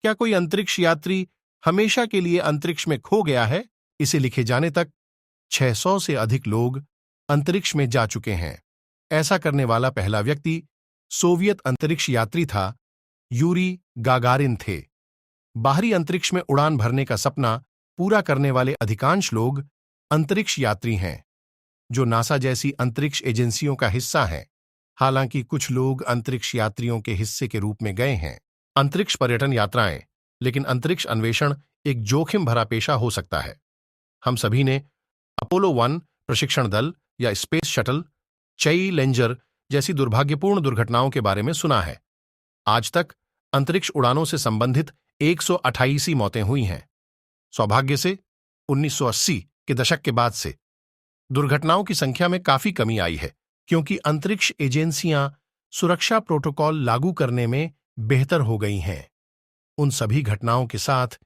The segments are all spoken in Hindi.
क्या कोई अंतरिक्ष यात्री हमेशा के लिए अंतरिक्ष में खो गया है? इसे लिखे जाने तक 600 से अधिक लोग अंतरिक्ष में जा चुके हैं। ऐसा करने वाला पहला व्यक्ति सोवियत अंतरिक्ष यात्री था, यूरी गागारिन थे। बाहरी अंतरिक्ष में उड़ान भरने का सपना पूरा करने वाले अधिकांश लोग अंतरिक्ष यात्री हैं, जो नासा जैसी अंतरिक्ष एजेंसियों का हिस्सा हैं। हालांकि कुछ लोग अंतरिक्ष यात्रियों के हिस्से के रूप में गए हैं। अंतरिक्ष पर्यटन यात्राएं, लेकिन अंतरिक्ष अन्वेषण एक जोखिम भरा पेशा हो सकता है। हम सभी ने अपोलो 1 प्रशिक्षण दल या स्पेस शटल चैलेंजर जैसी दुर्भाग्यपूर्ण दुर्घटनाओं के बारे में सुना है। आज तक अंतरिक्ष उड़ानों से संबंधित 128 मौतें हुई हैं। सौभाग्य से 1980 के दशक के बाद से दुर्घटनाओं की संख्या में काफी कमी आई है, क्योंकि अंतरिक्ष एजेंसियां सुरक्षा प्रोटोकॉल लागू करने में बेहतर हो गई हैं। उन सभी घटनाओं के साथ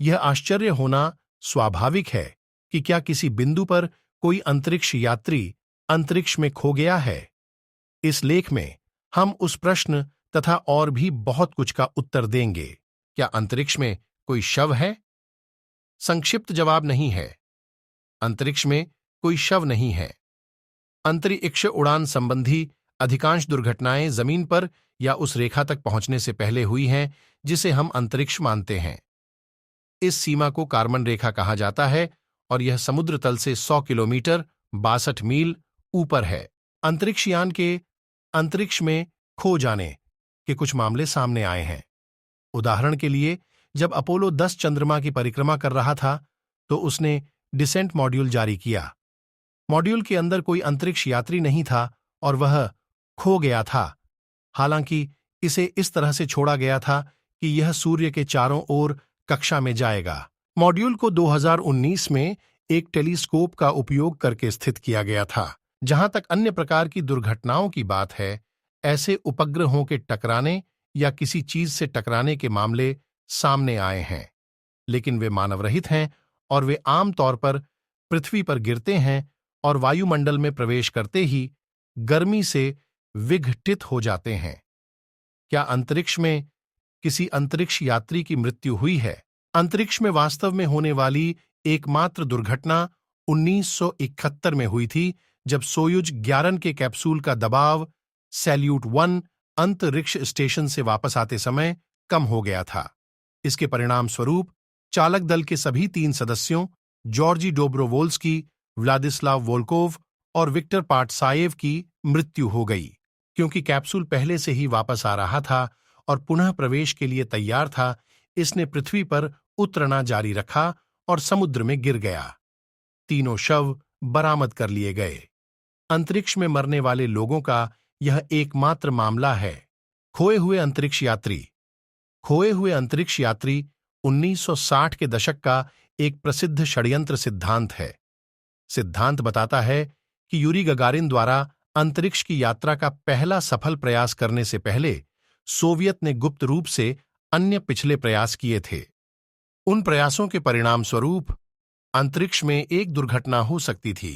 यह आश्चर्य होना स्वाभाविक है कि क्या किसी बिंदु पर कोई अंतरिक्ष यात्री अंतरिक्ष में खो गया है। इस लेख में हम उस प्रश्न तथा और भी बहुत कुछ का उत्तर देंगे। क्या अंतरिक्ष में कोई शव है? संक्षिप्त जवाब नहीं है। अंतरिक्ष में कोई शव नहीं है। अंतरिक्ष उड़ान संबंधी अधिकांश दुर्घटनाएं जमीन पर या उस रेखा तक पहुंचने से पहले हुई हैं जिसे हम अंतरिक्ष मानते हैं। इस सीमा को कारमन रेखा कहा जाता है और यह समुद्र तल से 100 किलोमीटर 62 मील ऊपर है। अंतरिक्षयान के अंतरिक्ष में खो जाने के कुछ मामले सामने आए हैं। उदाहरण के लिए, जब अपोलो 10 चंद्रमा की परिक्रमा कर रहा था तो उसने डिसेंट मॉड्यूल जारी किया। मॉड्यूल के अंदर कोई अंतरिक्ष यात्री नहीं था और वह खो गया था। हालांकि इसे इस तरह से छोड़ा गया था कि यह सूर्य के चारों ओर कक्षा में जाएगा। मॉड्यूल को 2019 में एक टेलीस्कोप का उपयोग करके स्थित किया गया था। जहां तक अन्य प्रकार की दुर्घटनाओं की बात है, ऐसे उपग्रहों के टकराने या किसी चीज से टकराने के मामले सामने आए हैं, लेकिन वे मानवरहित हैं और वे आम तौर पर पृथ्वी पर गिरते हैं और वायुमंडल में प्रवेश करते ही गर्मी से विघटित हो जाते हैं। क्या अंतरिक्ष में किसी अंतरिक्ष यात्री की मृत्यु हुई है? अंतरिक्ष में वास्तव में होने वाली एकमात्र दुर्घटना 1971 में हुई थी, जब सोयुज 11 के कैप्सूल का दबाव सैल्यूट 1 अंतरिक्ष स्टेशन से वापस आते समय कम हो गया था। इसके परिणाम स्वरूप चालक दल के सभी 3 सदस्यों जॉर्जी डोब्रोवोल्स्की, व्लादिस्लाव वोल्कोव और विक्टर पाटसायेव की मृत्यु हो गई। क्योंकि कैप्सूल पहले से ही वापस आ रहा था और पुनः प्रवेश के लिए तैयार था, इसने पृथ्वी पर उतरना जारी रखा और समुद्र में गिर गया। तीनों शव बरामद कर लिए गए। अंतरिक्ष में मरने वाले लोगों का यह एकमात्र मामला है। खोए हुए अंतरिक्ष यात्री। खोए हुए अंतरिक्ष यात्री 1960 के दशक का एक प्रसिद्ध षड्यंत्र सिद्धांत है। सिद्धांत बताता है कि यूरी गगारिन द्वारा अंतरिक्ष की यात्रा का पहला सफल प्रयास करने से पहले सोवियत ने गुप्त रूप से अन्य पिछले प्रयास किए थे। उन प्रयासों के परिणाम स्वरूप अंतरिक्ष में एक दुर्घटना हो सकती थी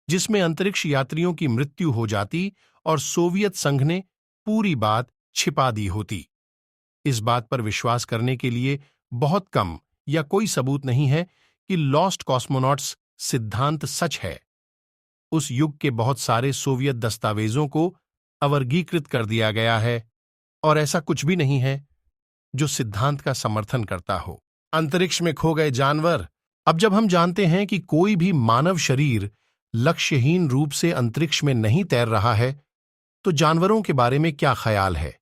जिसमें अंतरिक्ष यात्रियों की मृत्यु हो जाती और सोवियत संघ ने पूरी बात छिपा दी होती। इस बात पर विश्वास करने के लिए बहुत कम या कोई सबूत नहीं है कि लॉस्ट कॉस्मोनॉट्स सिद्धांत सच है। उस युग के बहुत सारे सोवियत दस्तावेजों को अवर्गीकृत कर दिया गया है और ऐसा कुछ भी नहीं है जो सिद्धांत का समर्थन करता हो। अंतरिक्ष में खो गए जानवर। अब जब हम जानते हैं कि कोई भी मानव शरीर लक्ष्यहीन रूप से अंतरिक्ष में नहीं तैर रहा है, तो जानवरों के बारे में क्या ख्याल है?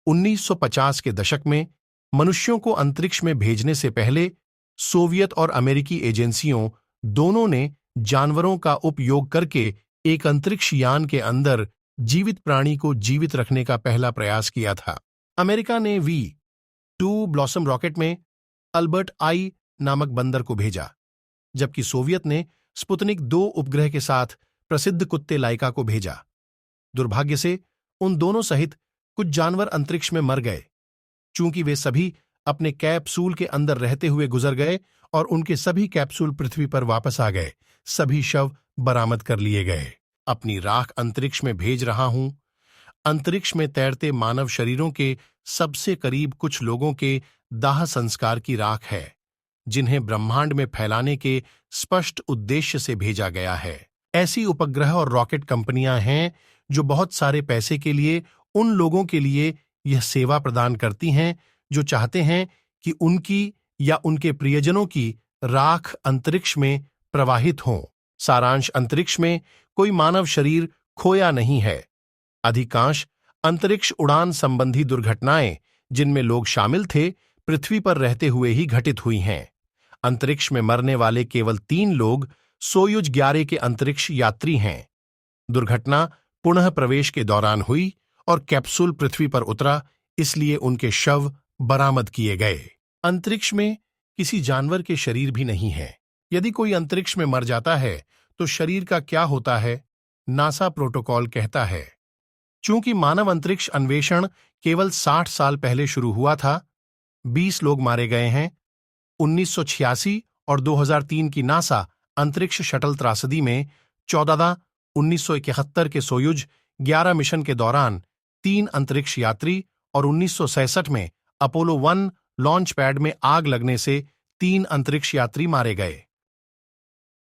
1950 के दशक में मनुष्यों को अंतरिक्ष में भेजने से पहले सोवियत और अमेरिकी एजेंसियों दोनों ने जानवरों का उपयोग करके एक अंतरिक्ष यान के अंदर जीवित प्राणी को जीवित रखने का पहला प्रयास किया था। अमेरिका ने V2 ब्लॉसम रॉकेट में अल्बर्ट आई नामक बंदर को भेजा, जबकि सोवियत ने स्पुतनिक 2 उपग्रह के साथ प्रसिद्ध कुत्ते लाइका को भेजा। दुर्भाग्य से उन दोनों सहित कुछ जानवर अंतरिक्ष में मर गए। चूंकि वे सभी अपने कैप्सूल के अंदर रहते हुए गुजर गए और उनके सभी कैप्सूल पृथ्वी पर वापस आ गए, सभी शव बरामद कर लिए गए। अपनी राख अंतरिक्ष में भेज रहा हूं। अंतरिक्ष में तैरते मानव शरीरों के सबसे करीब कुछ लोगों के दाह संस्कार की राख है, जिन्हें ब्रह्मांड में फैलाने के स्पष्ट उद्देश्य से भेजा गया है। ऐसी उपग्रह और रॉकेट कंपनियां हैं जो बहुत सारे पैसे के लिए उन लोगों के लिए यह सेवा प्रदान करती हैं जो चाहते हैं कि उनकी या उनके प्रियजनों की राख अंतरिक्ष में प्रवाहित हो। सारांश: अंतरिक्ष में कोई मानव शरीर खोया नहीं है। अधिकांश अंतरिक्ष उड़ान संबंधी दुर्घटनाएं जिनमें लोग शामिल थे, पृथ्वी पर रहते हुए ही घटित हुई हैं। अंतरिक्ष में मरने वाले केवल 3 लोग सोयुज 11 के अंतरिक्ष यात्री हैं। दुर्घटना पुनः प्रवेश के दौरान हुई और कैप्सूल पृथ्वी पर उतरा, इसलिए उनके शव बरामद किए गए। अंतरिक्ष में किसी जानवर के शरीर भी नहीं है। यदि कोई अंतरिक्ष में मर जाता है तो शरीर का क्या होता है? नासा प्रोटोकॉल कहता है, चूंकि मानव अंतरिक्ष अन्वेषण केवल 60 साल पहले शुरू हुआ था, 20 लोग मारे गए हैं। 1986 और 2003 की नासा अंतरिक्ष शटल त्रासदी में 14 1971 के सोयुज 11 मिशन के दौरान 3 अंतरिक्ष यात्री और 1967 में अपोलो 1 लॉन्च पैड में आग लगने से 3 अंतरिक्ष यात्री मारे गए।